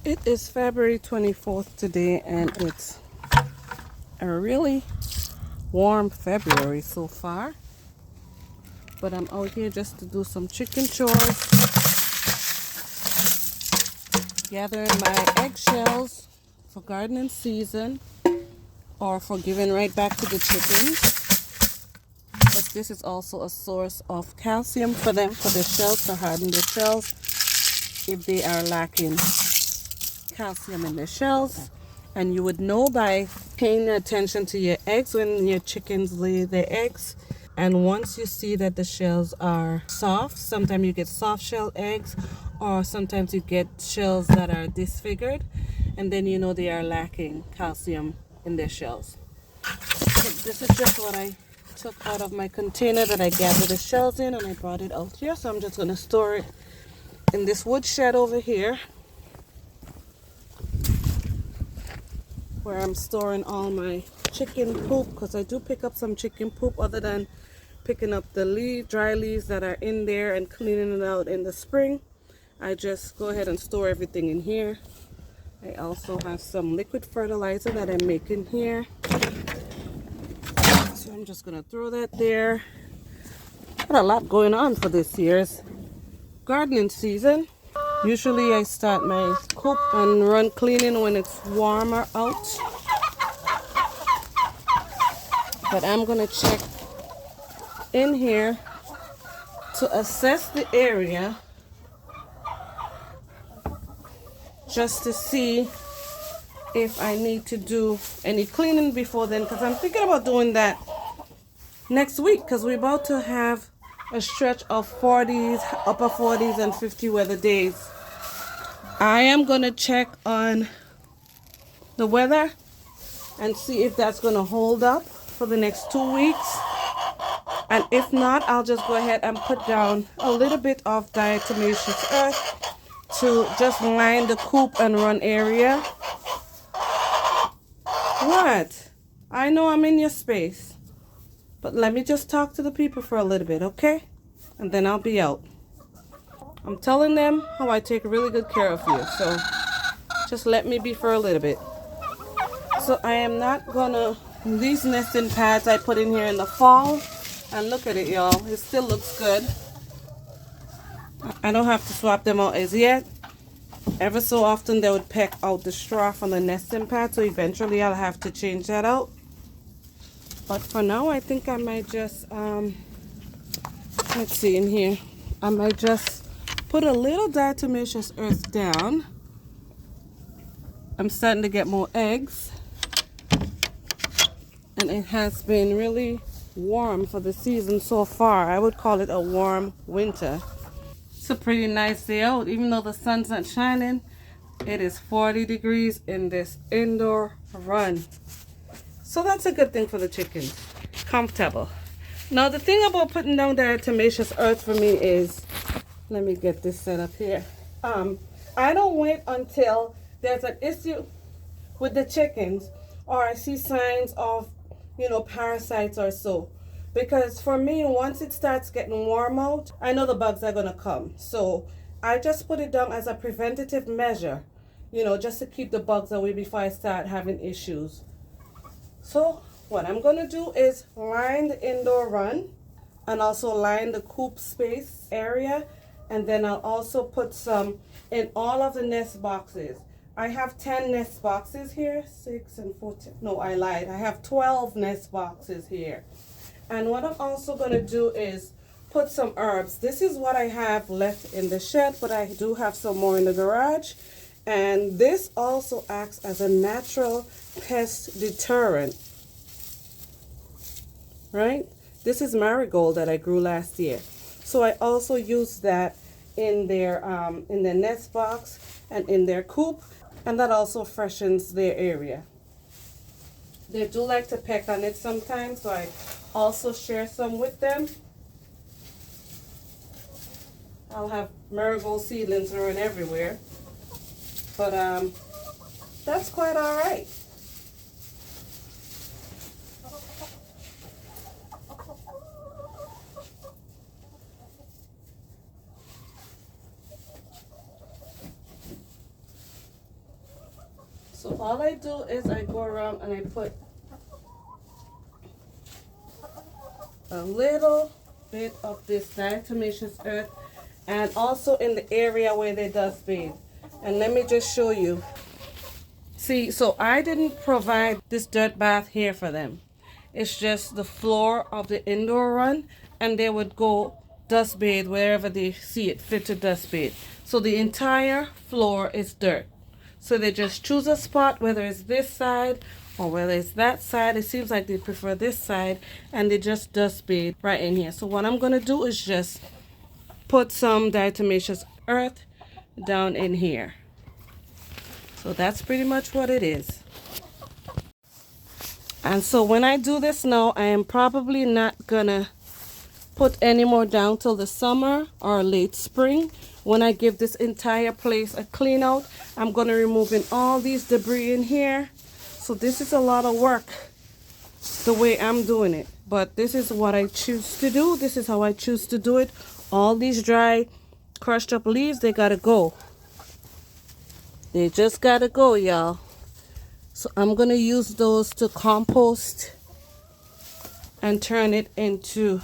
It is February 24th today, and it's a really warm February so far. But I'm out here just to do some chicken chores, gathering my eggshells for gardening season or for giving right back to the chickens. But this is also a source of calcium for them, for the shells, to harden the shells if they are lacking calcium in their shells. And you would know by paying attention to your eggs when your chickens lay their eggs. And once you see that the shells are soft, sometimes you get soft shell eggs, or sometimes you get shells that are disfigured, and then you know they are lacking calcium in their shells. So this is just what I took out of my container that I gathered the shells in, and I brought it out here. So I'm just going to store it in this wood shed over here, where I'm storing all my chicken poop, because I do pick up some chicken poop other than picking up the dry leaves that are in there and cleaning it out in the spring. I just go ahead and store everything in here. I also have some liquid fertilizer that I'm making here. So I'm just gonna throw that there. Got a lot going on for this year's gardening season. Usually I start my coop and run cleaning when it's warmer out. But I'm gonna check in here to assess the area just to see if I need to do any cleaning before then, because I'm thinking about doing that next week, because we're about to have a stretch of 40s, upper 40s and 50 weather days. I am going to check on the weather and see if that's going to hold up for the next 2 weeks. And if not, I'll just go ahead and put down a little bit of diatomaceous earth to just line the coop and run area. What? I know I'm in your space, but let me just talk to the people for a little bit, okay? And then I'll be out. I'm telling them how I take really good care of you, so just let me be for a little bit. So I am not gonna, these nesting pads I put in here in the fall, and look at it, y'all, it still looks good. I don't have to swap them out as yet. Ever so often they would peck out the straw from the nesting pad, so eventually I'll have to change that out. But for now, I think I might just, let's see in here, I might just put a little diatomaceous earth down. I'm starting to get more eggs, and it has been really warm for the season so far. I would call it a warm winter. It's a pretty nice day out, even though the sun's not shining. It is 40 degrees in this indoor run. So that's a good thing for the chickens. Comfortable. Now the thing about putting down diatomaceous earth for me is, let me get this set up here. I don't wait until there's an issue with the chickens or I see signs of, parasites or so. Because for me, once it starts getting warm out, I know the bugs are gonna come. So I just put it down as a preventative measure, just to keep the bugs away before I start having issues. So what I'm gonna do is line the indoor run and also line the coop space area, and then I'll also put some in all of the nest boxes. I have 10 nest boxes here, 6 and 14, no, I lied. I have 12 nest boxes here. And what I'm also gonna do is put some herbs. This is what I have left in the shed, but I do have some more in the garage. And this also acts as a natural pest deterrent, right? This is marigold that I grew last year. So I also use that in their nest box and in their coop, and that also freshens their area. They do like to peck on it sometimes, so I also share some with them. I'll have marigold seedlings growing everywhere, but that's quite all right. So all I do is I go around and I put a little bit of this diatomaceous earth, and also in the area where they dust bathe. And let me just show you. See, so I didn't provide this dirt bath here for them. It's just the floor of the indoor run, and they would go dust bathe wherever they see it fit to dust bathe. So the entire floor is dirt. So they just choose a spot, whether it's this side or whether it's that side. It seems like they prefer this side, and they just dust bathe right in here. So what I'm going to do is just put some diatomaceous earth down in here. So that's pretty much what it is. And so when I do this now, I am probably not gonna put any more down till the summer or late spring. When I give this entire place a clean out, I'm gonna removing all these debris in here. So this is a lot of work the way I'm doing it, but this is what I choose to do. This is how I choose to do it. All these dry crushed up leaves, they gotta go. They just gotta go, y'all. So I'm gonna use those to compost and turn it into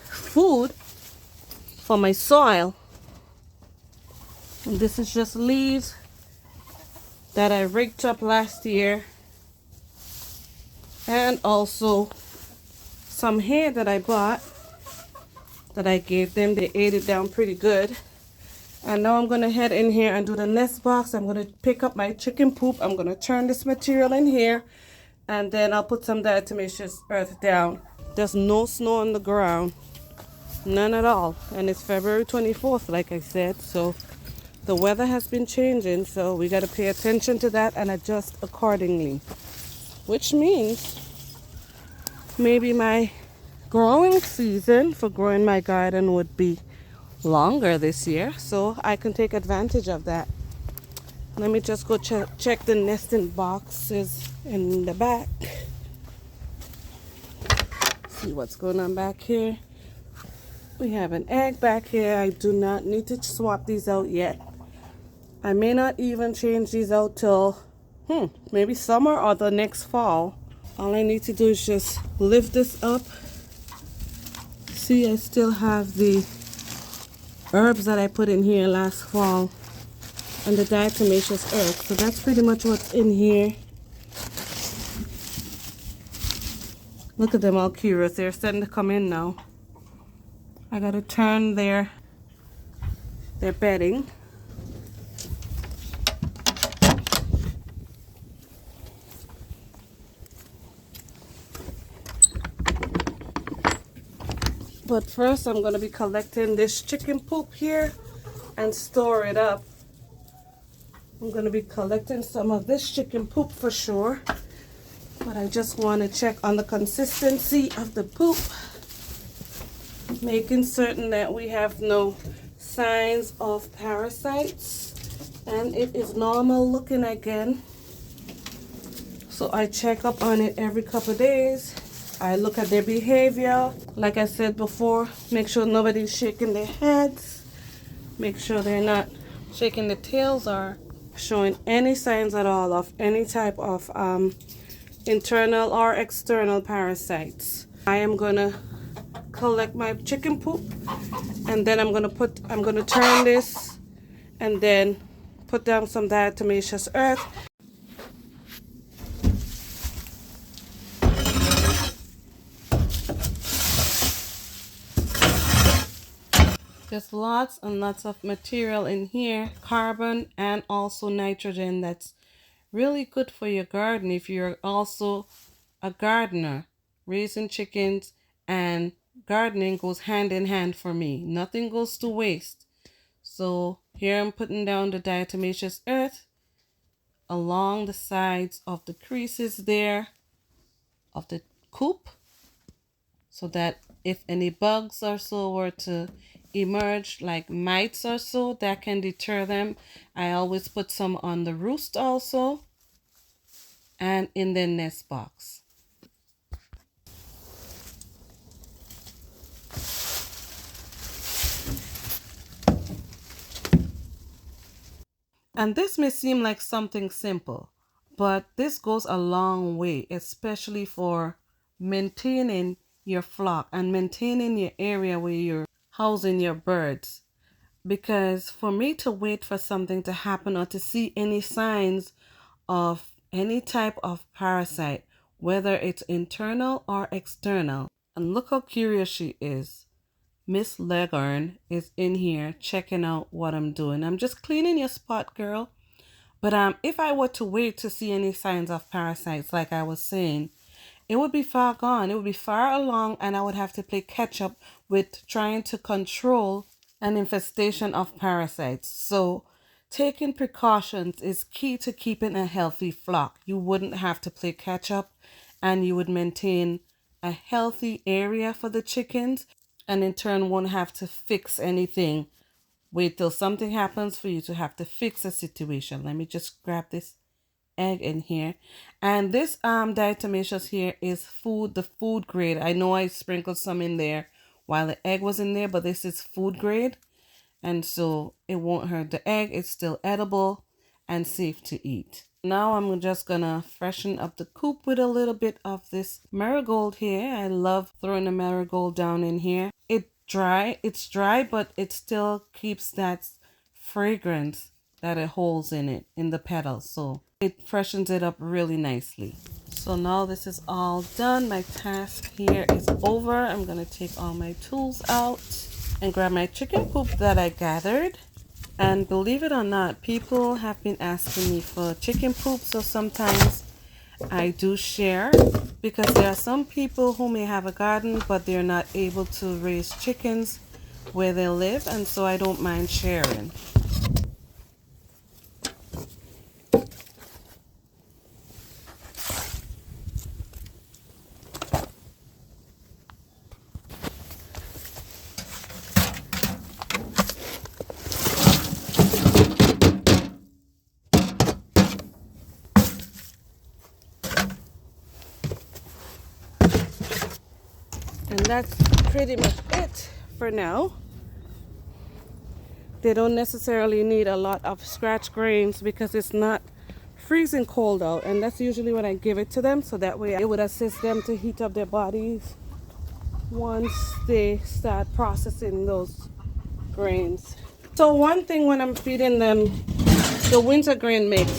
food for my soil. And this is just leaves that I raked up last year, and also some hay that I bought that I gave them. They ate it down pretty good. And now I'm gonna head in here and do the nest box. I'm gonna pick up my chicken poop. I'm gonna turn this material in here, and then I'll put some diatomaceous earth down. There's no snow on the ground, none at all, and it's February 24th, like I said. So the weather has been changing, so we gotta pay attention to that and adjust accordingly, which means maybe my growing season for growing my garden would be longer this year, so I can take advantage of that. Let me just go check the nesting boxes in the back. See what's going on back here. We have an egg back here. I do not need to swap these out yet. I may not even change these out till maybe summer or the next fall. All I need to do is just lift this up. See, I still have the herbs that I put in here last fall and the diatomaceous earth. So that's pretty much what's in here. Look at them all curious. They're starting to come in now. I gotta turn their bedding. But first I'm gonna be collecting this chicken poop here and store it up. I'm gonna be collecting some of this chicken poop for sure, but I just want to check on the consistency of the poop, making certain that we have no signs of parasites, and it is normal looking again. So I check up on it every couple of days. I look at their behavior. Like I said before, make sure nobody's shaking their heads. Make sure they're not shaking their tails or showing any signs at all of any type of internal or external parasites. I am gonna collect my chicken poop, and then I'm gonna turn this and then put down some diatomaceous earth. There's lots and lots of material in here, carbon and also nitrogen, that's really good for your garden if you're also a gardener. Raising chickens and gardening goes hand in hand for me. Nothing goes to waste. So here I'm putting down the diatomaceous earth along the sides of the creases there of the coop, so that if any bugs or so were to emerge, like mites or so, that can deter them. I always put some on the roost also and in the nest box. And this may seem like something simple, but this goes a long way, especially for maintaining your flock and maintaining your area where you're housing your birds. Because for me to wait for something to happen or to see any signs of any type of parasite, whether it's internal or external, and look how curious she is. Miss Leghorn is in here checking out what I'm doing. I'm just cleaning your spot, girl. But if I were to wait to see any signs of parasites, like I was saying, it would be far gone. It would be far along, and I would have to play catch up with trying to control an infestation of parasites. So, taking precautions is key to keeping a healthy flock. You wouldn't have to play catch up, and you would maintain a healthy area for the chickens, and in turn, won't have to fix anything. Wait till something happens for you to have to fix a situation. Let me just grab this egg in here. And this diatomaceous here is the food grade. I know I sprinkled some in there while the egg was in there, but this is food grade. And so it won't hurt the egg. It's still edible and safe to eat. Now I'm just gonna freshen up the coop with a little bit of this marigold here. I love throwing the marigold down in here. It's dry, but it still keeps that fragrance that it holds in it, in the petals. So it freshens it up really nicely. So now this is all done. My task here is over. I'm gonna take all my tools out and grab my chicken poop that I gathered. And believe it or not, people have been asking me for chicken poop, so sometimes I do share, because there are some people who may have a garden but they're not able to raise chickens where they live, and so I don't mind sharing. And that's pretty much it for now. They don't necessarily need a lot of scratch grains because it's not freezing cold out, and that's usually when I give it to them, so that way it would assist them to heat up their bodies once they start processing those grains. So one thing when I'm feeding them the winter grain mix,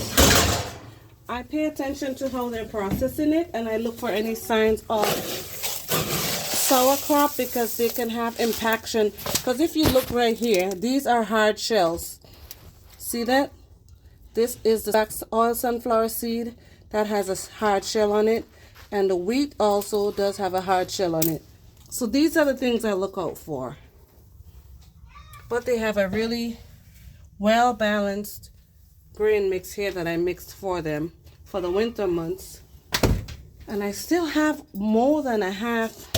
I pay attention to how they're processing it, and I look for any signs of sauerkraut, because they can have impaction. Because if you look right here, these are hard shells. See that? This is the oil sunflower seed that has a hard shell on it, and the wheat also does have a hard shell on it. So these are the things I look out for. But they have a really well balanced grain mix here that I mixed for them for the winter months. And I still have more than a half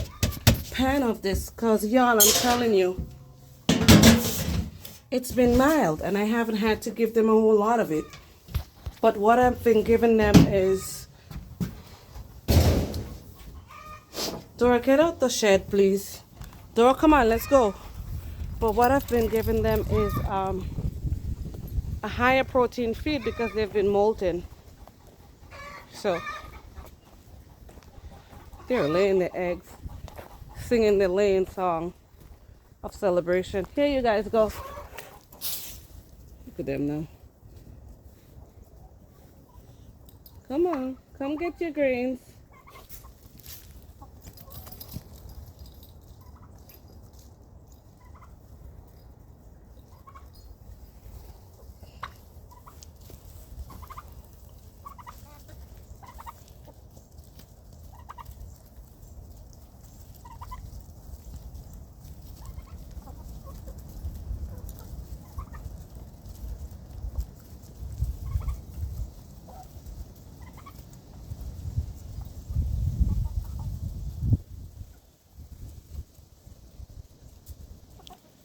pan of this, because y'all, I'm telling you, it's been mild and I haven't had to give them a whole lot of it. But what I've been giving them is, Dora, get out the shed, please. Dora, come on, let's go. But what I've been giving them is a higher protein feed, because they've been molting. So they're laying the eggs, singing the laying song of celebration. Here you guys go. Look at them now. Come on, come get your grains.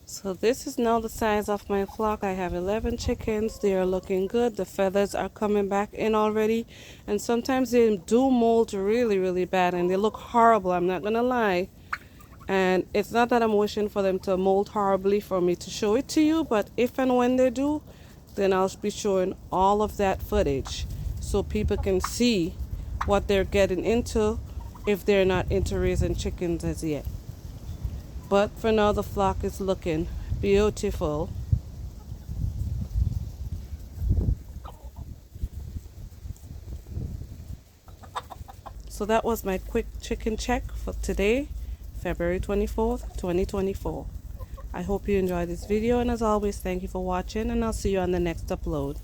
So this is now the size of my flock. I have 11 chickens. They are looking good. The feathers are coming back in already. And sometimes they do molt really, really bad, and they look horrible. I'm not going to lie. And it's not that I'm wishing for them to molt horribly for me to show it to you, but if and when they do, then I'll be showing all of that footage so people can see what they're getting into if they're not into raising chickens as yet. But for now, the flock is looking beautiful. So that was my quick chicken check for today, February 24th, 2024. I hope you enjoyed this video, and as always, thank you for watching, and I'll see you on the next upload.